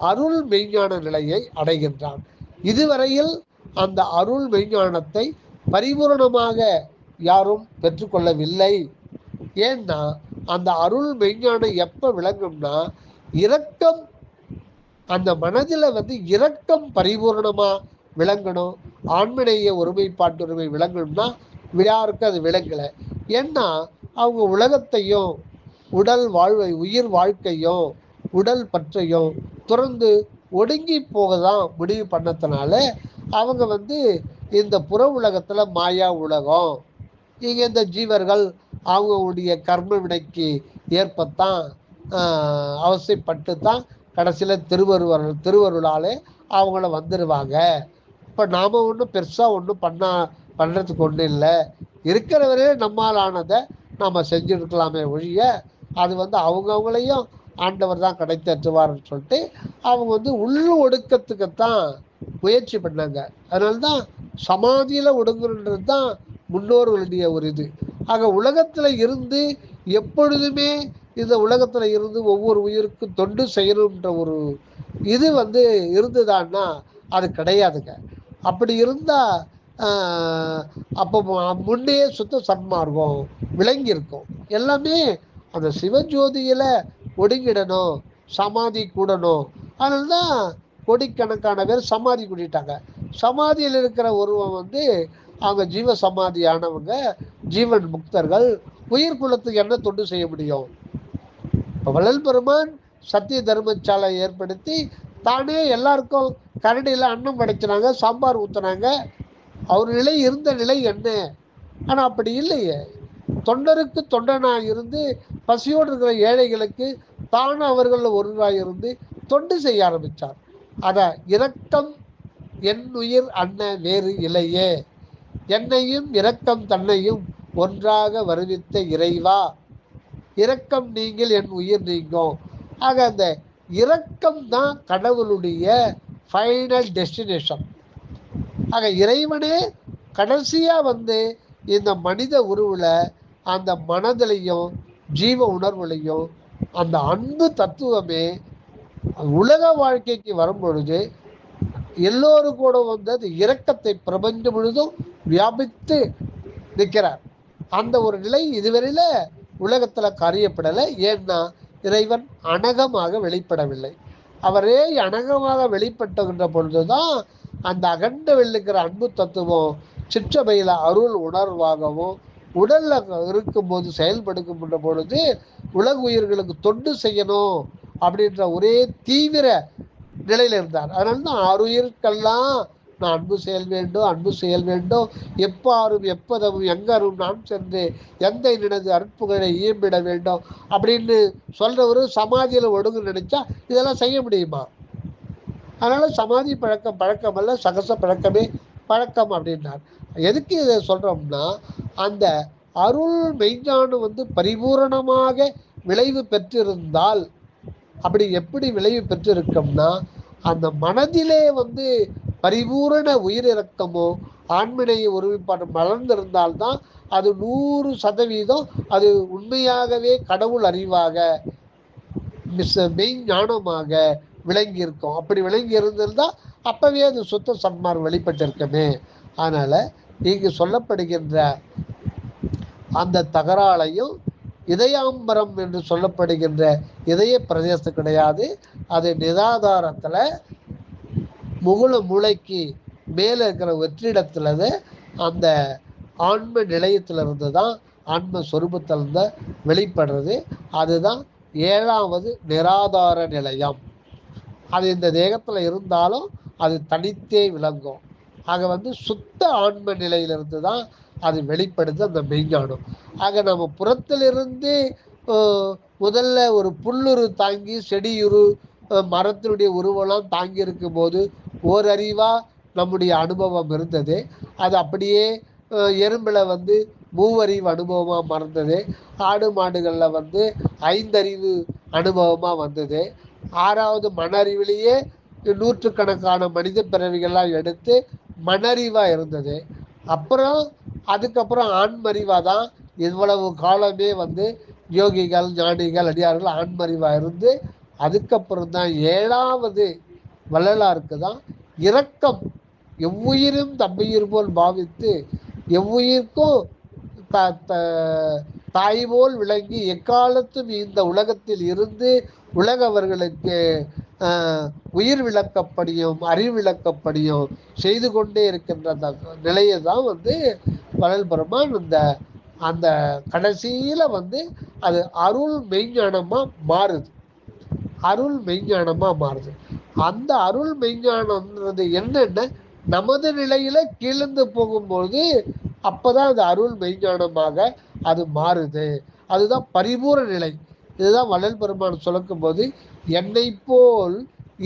அருள் மெய்ஞான நிலையை அடைகின்றான். இதுவரையில் அந்த அருள் மெய்ஞானத்தை பரிபூரணமாக யாரும் பெற்றுக்கொள்ளவில்லை. ஏன்னா அந்த அருள் மெய்ஞானம் எப்ப விளங்கும்னா, இரக்கம் அந்த மனதில் இரக்கம் பரிபூர்ணமா விளங்கணும். ஆண்மநேய ஒருமைப்பாட்டுரிமை விளங்கணும்னா யாருக்கும் அது விளங்கல. ஏன்னா அவங்க உலகத்தையும் உடல் வாழ்வை உயிர் வாழ்க்கையும் உடல் பற்றையும் துறந்து ஒடுங்கி போகதான் முடிவு பண்ணதுனால அவங்க இந்த புற உலகத்துல மாயா உலகம், இங்க இந்த ஜீவர்கள் அவங்களுடைய கர்ம வினைக்கு ஏற்பத்தான் அவசியப்பட்டு தான் கடைசியில திருவருளாலே அவங்கள வந்துடுவாங்க. இப்ப நாம ஒன்றும் பெருசா ஒன்றும் பண்றதுக்கு ஒன்றும் இல்லை, இருக்கிறவரே நம்மால் ஆனதை நாம செஞ்சுருக்கலாமே ஒழிய அது அவங்கவுங்களையும் ஆண்டவர் தான் கடை தேற்றுவார்னு சொல்லிட்டு அவங்க உள் ஒடுக்கத்துக்குத்தான் முயற்சி பண்ணாங்க. அதனால்தான் சமாதியில ஒடுங்குன்றது தான் முன்னோர்களுடைய ஒரு இது. ஆக உலகத்துல இருந்து எப்பொழுதுமே இந்த உலகத்துல இருந்து ஒவ்வொரு உயிருக்கும் தொண்டு செய்யணும்ன்ற ஒரு இது இருந்துதான்னா அது கிடையாதுங்க. அப்படி இருந்தா அப்போ முன்னே சுத்த சன்மார்க்கம் விளங்கி இருக்கும். எல்லாமே அந்த சிவஜோதியில ஒடுங்கிடணும், சமாதி கூடணும். அதனால்தான் கோடிக்கணக்கான பேர் சமாதி கூட்டிட்டாங்க. சமாதியில் இருக்கிற ஒருவன் அவங்க ஜீவ சமாதி ஆனவங்க ஜீவன் முக்தர்கள். உயிர் குலத்துக்கு என்ன தொண்டு செய்ய முடியும்? வள்ளல் பெருமான் சத்திய தர்மசாலை ஏற்படுத்தி தானே எல்லாருக்கும் கரடியில் அன்னம் படைச்சினாங்க, சாம்பார் ஊத்துனாங்க. அவர் நிலை இருந்த நிலை என்ன? ஆனா அப்படி இல்லையே. தொண்டருக்கு தொண்டனா இருந்து பசியோடு இருக்கிற ஏழைகளுக்கு தானும் அவர்கள் ஒருவராக இருந்து தொண்டு செய்ய ஆரம்பித்தார். அத இரக்கம் என் உயிர் அன்ன வேறு இல்லையே, என்னையும் இரக்கம் தன்னையும் ஒன்றாக வருவித்த இறைவா, இரக்கம் நீங்கள் என் உயிர் நீங்கும். ஆக அந்த இரக்கம் தான் கடவுளுடைய ஃபைனல் டெஸ்டினேஷன். ஆக இறைவனே கடைசியா இந்த மனித உருவுல அந்த மனதிலையும் ஜீவ உணர்வுலையும் அந்த அன்பு தத்துவமே உலக வாழ்க்கைக்கு வரும் பொழுது எல்லோரும் கூட அது இரக்கத்தை பிரபஞ்சம் முழுதும் வியாபித்து நிற்கிறார். அந்த ஒரு நிலை இதுவரையில உலகத்துல காரியப்படலை. ஏன்னா இறைவன் அனகமாக வெளிப்படவில்லை. அவரே அனகமாக வெளிப்பட்டுகின்ற பொழுதுதான் அந்த அகண்ட வெள்ளுக்கிற அன்பு தத்துவம் சிற்றபையில அருள் உணர்வாகவும் உடல்ல இருக்கும்போது செயல்படுகின்ற பொழுது உலக உயிர்களுக்கு தொண்டு செய்யணும் அப்படின்ற ஒரே தீவிர நிலையில இருந்தார். அதனால்தான் ஆறுயிர்க்கெல்லாம் நான் அன்பு செயல் வேண்டும், அன்பு செயல் வேண்டும், எப்பாரும் எப்பதவும் எங்கரும் நான் சென்று எந்த நினது அற்புகளை இயம்பிட வேண்டும் அப்படின்னு சொல்றவரு சமாதியில ஒடுங்கு நினைச்சா இதெல்லாம் செய்ய முடியுமா? அதனால சமாதி பழக்கம் அல்ல, சகச பழக்கமே பழக்கம் அப்படின்னார். எதுக்கு இதை சொல்றோம்னா, அந்த அருள் மெய்ஞானம் பரிபூரணமாக விளைவு பெற்றிருந்தால், அப்படி எப்படி விளைவு பெற்றிருக்கோம்னா, அந்த மனதிலே பரிபூரண உயிரிறக்கமோ ஆண்மனையை ஒருமைப்பாடு மலர்ந்திருந்தால்தான் அது 100% அது உண்மையாகவே கடவுள் அறிவாக மெய்ஞானமாக விளங்கி இருக்கும். அப்படி விளங்கி இருந்திருந்தா அப்பவே அது சுத்த சன்மார்க்கம் வெளிப்பட்டிருக்குமே. அதனால இங்கு சொல்லப்படுகின்ற அந்த தகராளையும் இதயாம்பரம் என்று சொல்லப்படுகின்ற இதய பிரதேசம் கிடையாது. அது நிராதாரத்துல முகுல மூளைக்கு மேல இருக்கிற வெற்றிடத்துல அந்த ஆன்ம நிலையத்துல இருந்துதான் ஆன்ம சொரூபத்திலிருந்து வெளிப்படுறது. அதுதான் 7வது நிராதார நிலையம். அது இந்த தேகத்துல இருந்தாலும் அது தனித்தே விளங்கும். ஆக சுத்த ஆன்ம நிலையிலிருந்து தான் அது வெளிப்படுது அந்த மெய்ஞானம். ஆக நம்ம புறத்திலிருந்து முதல்ல ஒரு புல்லுரு தாங்கி செடியுரு மரத்தினுடைய உருவெல்லாம் தாங்கி இருக்கும் போது ஓரறிவா நம்முடைய அனுபவம் இருந்தது. அது அப்படியே எறும்புல மூவறிவு அனுபவமா மறந்தது. ஆடு மாடுகள்ல 5 அறிவு அனுபவமா வந்தது. 6வது மனறிவிலேயே நூற்றுக்கணக்கான மனித பிறவிகள்லாம் எடுத்து மனறிவா இருந்தது. அப்புறம் அதுக்கப்புறம் ஆண்மறிவா தான் இவ்வளவு காலமே வந்து யோகிகள், ஞானிகள், அடியார்கள் ஆண்மறிவா இருந்து அதுக்கப்புறம் தான் 7வது வள்ளலாருக்கு தான் இரக்கம், எவ்வுயிரும் தம்முயிர் போல் பாவித்து எவ்வுயிர்க்கும் தாய் போல் விளங்கி எக்காலத்தும் இந்த உலகத்தில் இருந்து உலகவர்களுக்கு உயிர் விளக்கப்படியும் அறிவிளக்கப்படியும் செய்து கொண்டே இருக்கின்ற அந்த நிலையை தான் வந்து வள்ளல் பெருமான் அந்த கடைசியில வந்து அது அருள் மெய்ஞானமா மாறுது. அருள் மெய்ஞானமா மாறுது. அந்த அருள் மெய்ஞானம்ன்றது என்னென்ன நமது நிலையில கீழந்து போகும்போது அப்பதான் அது அருள் மெய்ஞானமாக அது மாறுது. அதுதான் பரிபூரண நிலை. இதுதான் வள்ளல் பெருமான் சொல்லும் போது என்னை போல்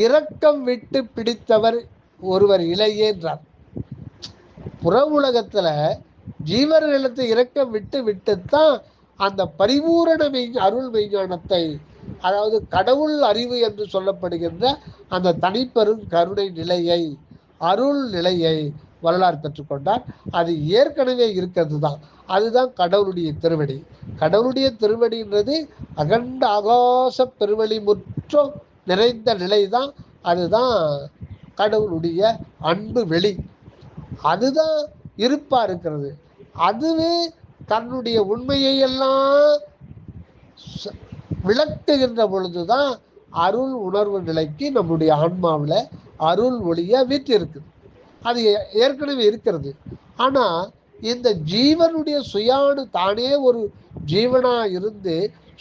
இரக்கம் விட்டு பிடித்தவர் ஒருவர் இளையேன்றார். புற உலகத்துல ஜீவர்களிடத்தை இரக்கம் விட்டுத்தான் அந்த பரிபூரண அருள் மெய்ஞானத்தை, அதாவது கடவுள் அறிவு என்று சொல்லப்படுகின்ற அந்த தனிப்பெரும் கருணை நிலையை, அருள் நிலையை வரலாறு பெற்றுக்கொண்டார். அது ஏற்கனவே இருக்கிறது தான். அதுதான் கடவுளுடைய திருவடி. கடவுளுடைய திருவடின்றது அகண்ட ஆகாச பெருவெளி முற்றும் நிறைந்த நிலை தான். அதுதான் கடவுளுடைய அன்பு வெளி. அதுதான் இருப்பா இருக்கிறது. அதுவே தன்னுடைய உண்மையை எல்லாம் விளக்குகின்ற பொழுதுதான் அருள் உணர்வு நிலைக்கு நம்முடைய ஆன்மாவில் அருள் ஒளியா வீட்டு இருக்குது. அது ஏற்கனவே இருக்கிறது. ஆனா இந்த ஜீவனுடைய சுயானு தானே ஒரு ஜீவனா இருந்து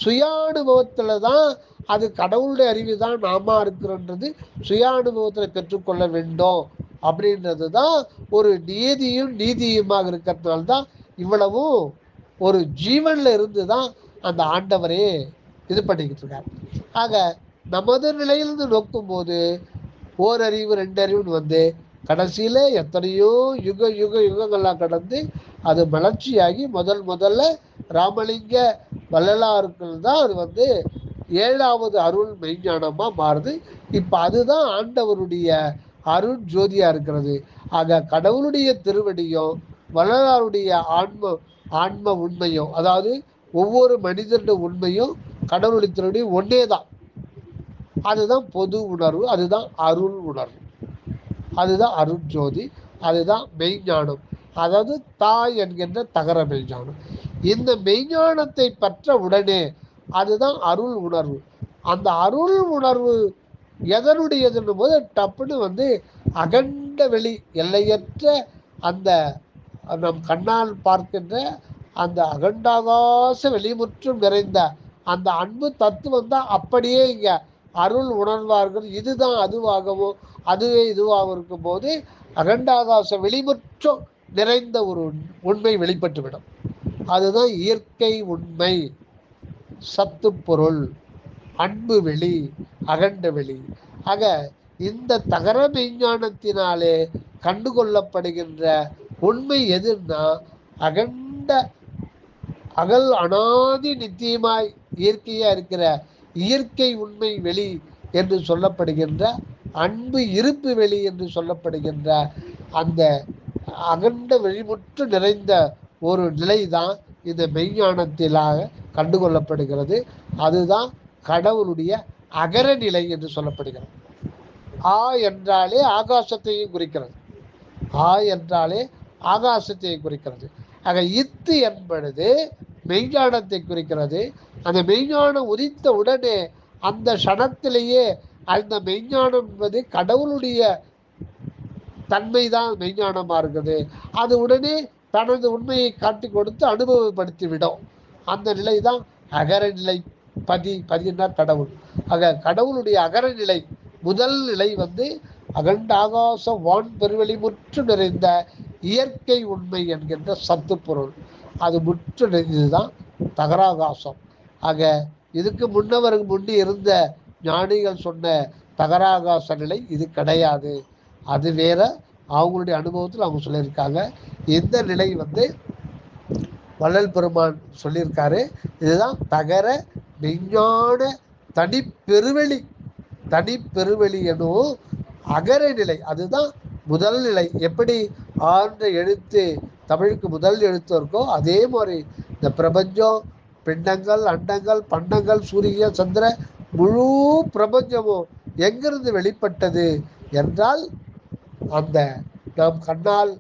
சுயானுபவத்துல தான் அது கடவுளுடைய அறிவு தான் நாம இருக்கிறன்றது சுயானுபவத்துல பெற்றுக்கொள்ள வேண்டும். அப்படின்றது தான் ஒரு நீதியும் நீதியுமாக இருக்கிறதுனால்தான் இவ்வளவும் ஒரு ஜீவன்ல இருந்து தான் அந்த ஆண்டவரே இது பண்ணிக்கிட்டு இருக்காரு. ஆக நமது நிலையிலிருந்து நோக்கும் போது ஓரறிவு 2 அறிவுன்னு வந்து கடைசியில எத்தனையோ யுகங்கள்லாம் கடந்து அது மலர்ச்சியாகி முதல்ல ராமலிங்க வள்ளலாருக்கு தான் அது வந்து 7வது அருள் மெய்ஞானமா மாறுது. இப்ப அதுதான் ஆண்டவருடைய அருள் ஜோதியா இருக்கிறது. ஆக கடவுளுடைய திருவடியும் வள்ளலாருடைய ஆன்ம உண்மையும், அதாவது ஒவ்வொரு மனிதனுடைய உண்மையும் கடவுளுடைய திருவடி ஒன்னே தான். அதுதான் பொது உணர்வு, அதுதான் அருள் உணர்வு, அதுதான் அருட்ஜோதி, அதுதான் மெய்ஞானம். அதாவது தாய் என்கின்ற தகர மெய்ஞானம். இந்த மெய்ஞானத்தை பெற்ற உடனே அதுதான் அருள் உணர்வு. அந்த அருள் உணர்வு எதனுடையதுன்னு போது டப்புன்னு வந்து அகண்ட வெளி, எல்லையற்ற அந்த நம் கண்ணால் பார்க்கின்ற அந்த அகண்டாகாச வெளிமுற்றும் நிறைந்த அந்த அன்பு தத்துவம் தான் அப்படியே இங்க அருள் உணர்வார்கள். இதுதான் அதுவாகவும் அதுவே இதுவாக இருக்கும் போது அகண்டாகாச வெளிமுற்றும் நிறைந்த ஒரு உண்மை வெளிப்பட்டுவிடும். அதுதான் இயற்கை உண்மை, சத்து பொருள், அன்பு வெளி, அகண்ட வெளி. ஆக இந்த தகர மெய்ஞானத்தினாலே கண்டுகொள்ளப்படுகின்ற உண்மை எதுன்னா அகண்ட அகல் அனாதி நித்தியமாய் இயற்கையா இருக்கிற இயற்கை உண்மை வெளி என்று சொல்லப்படுகின்ற அன்பு இருப்பு வெளி என்று சொல்லப்படுகின்ற அந்த அகண்ட வெளிமுற்று நிறைந்த ஒரு நிலைதான் இந்த மெய்ஞானத்திலாக கண்டுகொள்ளப்படுகிறது. அதுதான் கடவுளுடைய அகரநிலை என்று சொல்லப்படுகிறது. ஆ என்றாலே ஆகாசத்தையும் குறிக்கிறது. ஆ என்றாலே ஆகாசத்தை குறிக்கிறது. ஆக இத்து என்பது மெய்ஞானத்தை குறிக்கிறது. அந்த மெய்ஞானம் உதித்த உடனே அந்த க்ஷணத்திலேயே அந்த மெய்ஞானம் என்பது கடவுளுடைய தன்மைதான் மெய்ஞானமா இருக்குது. அது உடனே தனது உண்மையை காட்டி கொடுத்து அனுபவப்படுத்திவிடும். அந்த நிலை தான் அகரநிலை. பதினா கடவுள். ஆக கடவுளுடைய அகரநிலை முதல் நிலை வந்து அகண்ட ஆகாச வான் பெருவெளி முற்று நிறைந்த இயற்கை உண்மை என்கின்ற சத்து பொருள். அது முற்று நிறைந்ததுதான் தகராகாசம். ஆக இதுக்கு முன்னி இருந்த ஞானிகள் சொன்ன தகராகாச நிலை இது கிடையாது. அது வேற, அவங்களுடைய அனுபவத்தில் அவங்க சொல்லியிருக்காங்க. இந்த நிலை வந்து வள்ளல் பெருமான் சொல்லியிருக்காரு. இதுதான் தகர விஞ்ஞான தனி பெருவெளி. தனி பெருவெளி எனும் அகர நிலை, அதுதான் முதல் நிலை. எப்படி ஆன்ற எழுத்து தமிழுக்கு முதல் எழுத்து இருக்கோ அதே மாதிரி இந்த பிரபஞ்சம், பிண்டங்கள், அண்டங்கள், பண்டங்கள், சூரிய சந்திர முழு பிரபஞ்சமும் எங்கிருந்து வெளிப்பட்டது என்றால் அந்த நாம் கண்ணால்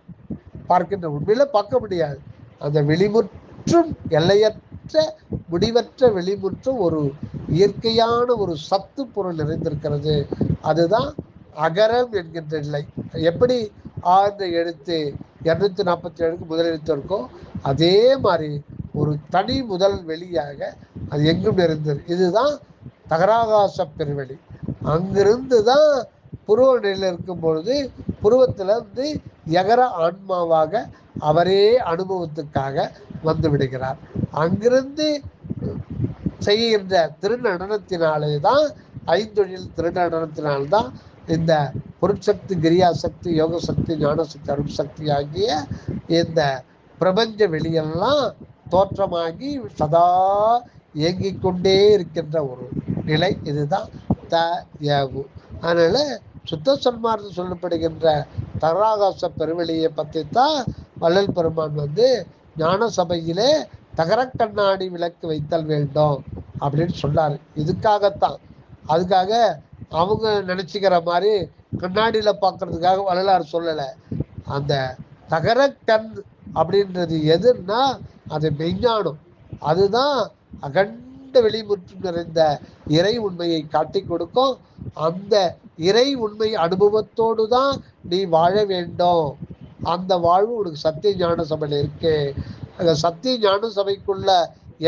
பார்க்கின்ற உண்மையில பார்க்க முடியாது, அந்த வெளிமுற்றும் எல்லையற்ற முடிவற்ற வெளிமுற்றும் ஒரு இயற்கையான ஒரு சத்து பொருள் நிறைந்திருக்கிறது. அதுதான் அகரம் என்கின்ற நிலை. எப்படி ஆழ்ந்த எழுத்து 247க்கு முதல் எழுத்து இருக்கோ அதே மாதிரி ஒரு தனி முதல் வெளியாக அது எங்கும் நிறைந்தது. இதுதான் தகராகாச பெருவெளி. அங்கிருந்து தான் புருவ நிலையில் இருக்கும் பொழுது புருவத்திலிருந்து எகர ஆன்மாவாக அவரே அனுபவத்துக்காக வந்து விடுகிறார். அங்கிருந்து செய்கின்ற திருநடனத்தினாலே தான், ஐந்தொழில் திருநடனத்தினால்தான் இந்த பொருட்சக்தி, கிரியாசக்தி, யோக சக்தி, ஞானசக்தி, அருள் சக்தி ஆகிய இந்த பிரபஞ்ச வெளியெல்லாம் தோற்றமாகி சதா இயங்கிக் கொண்டே இருக்கின்ற ஒரு நிலை. இதுதான் தயவு. அதனால சுத்த சன்மார்க்கம் சொல்லப்படுகின்ற தகராகாச பெருவெளியை பற்றி தான் வள்ளல் பெருமான் வந்து ஞான சபையிலே தகர கண்ணாடி விளக்கு வைத்தல் வேண்டும் அப்படின்னு சொன்னார். இதுக்காகத்தான். அதுக்காக அவங்க நினைச்சுக்கிற மாதிரி கண்ணாடியில பார்க்கறதுக்காக வள்ளலார் சொல்லலை. அந்த தகர கண் அப்படின்றது எதுன்னா அது மெய்ஞானம். அதுதான் அகண்ட வெளிமுற்றம் நிறைந்த இறை உண்மையை காட்டி கொடுக்கும். அந்த இறை உண்மை அனுபவத்தோடு தான் நீ வாழ வேண்டும். அந்த வாழ்வு உனக்கு சத்திய ஞான சபையில இருக்கு. அந்த சத்திய ஞான சபைக்குள்ள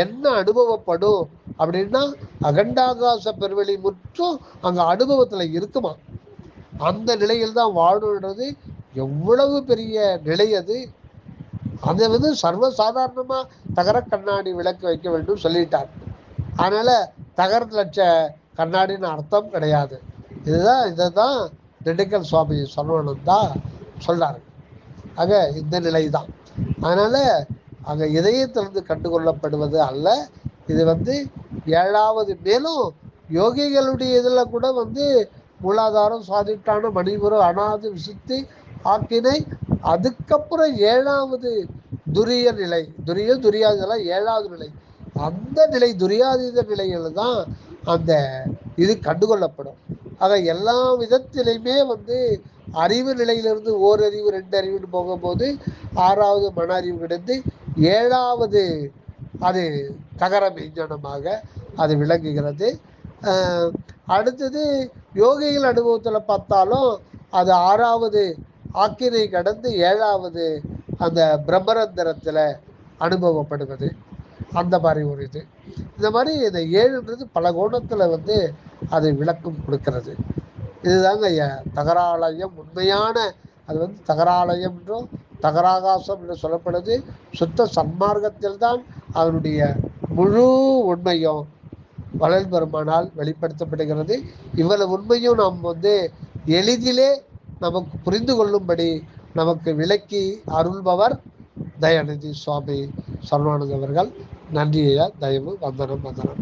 என்ன அனுபவப்படும் அப்படின்னா அகண்டாகாச பெருவெளி முற்றும் அங்க அனுபவத்துல இருக்குமா. அந்த நிலையில் தான் வாழணுன்றது எவ்வளவு பெரிய நிலை அது. அதை வந்து சர்வசாதாரணமா தகர கண்ணாடி விளக்கு வைக்க வேண்டும் சொல்லிட்டார். அதனால தகர லட்ச கண்ணாடின்னு அர்த்தம் கிடையாது. இதைதான் திண்டுக்கல் சுவாமி சரவணன் தான் சொல்றாரு. ஆக இந்த நிலை தான். அதனால அங்க இதயத்திலிருந்து கண்டுகொள்ளப்படுவது அல்ல. இது வந்து 7வது, மேலும் யோகிகளுடைய இதுல கூட வந்து மூலாதாரம், சுவாதிஷ்டானம், மணிபுரம், அனாதி, விசுத்தி, ஆக்கினை, அதுக்கப்புறம் 7வது துரிய நிலை. துரியாதெல்லாம் 7வது நிலை. அந்த நிலை துரியாதீத நிலையில தான் அந்த இது கண்டுகொள்ளப்படும். ஆக எல்லா விதத்திலையுமே வந்து அறிவு நிலையிலிருந்து ஓரறிவு, 2 அறிவுன்னு போகும்போது 6வது மன அறிவு கிடைத்து 7வது அது தகர மெய்ஞானமாக அது விளங்குகிறது. அடுத்தது யோகிகள் அனுபவத்தில் பார்த்தாலும் அது 6வது ஆக்கினை கடந்து 7வது அந்த பிரம்மரந்திரத்தில் அனுபவப்படுவது. அந்த மாதிரி ஒரு இது. இந்த மாதிரி இந்த 7ன்றது பல கோணத்தில் வந்து அது விளக்கம் கொடுக்கிறது. இதுதாங்க தகராலயம். உண்மையான அது வந்து தகராலயம் என்றும் தகராகாசம் என்று சொல்லப்படுது. சுத்த சன்மார்க்கத்தில் தான் அவனுடைய முழு உண்மையும் வள்ளல் பெருமானால் வெளிப்படுத்தப்படுகிறது. இவ்வளவு உண்மையும் நாம் வந்து எளிதிலே நமக்கு புரிந்து கொள்ளும்படி நமக்கு விளக்கி அருள்பவர் தயாநிதி சுவாமி சரவணன் அவர்கள். நன்றியா. தயவு. வந்தனம்.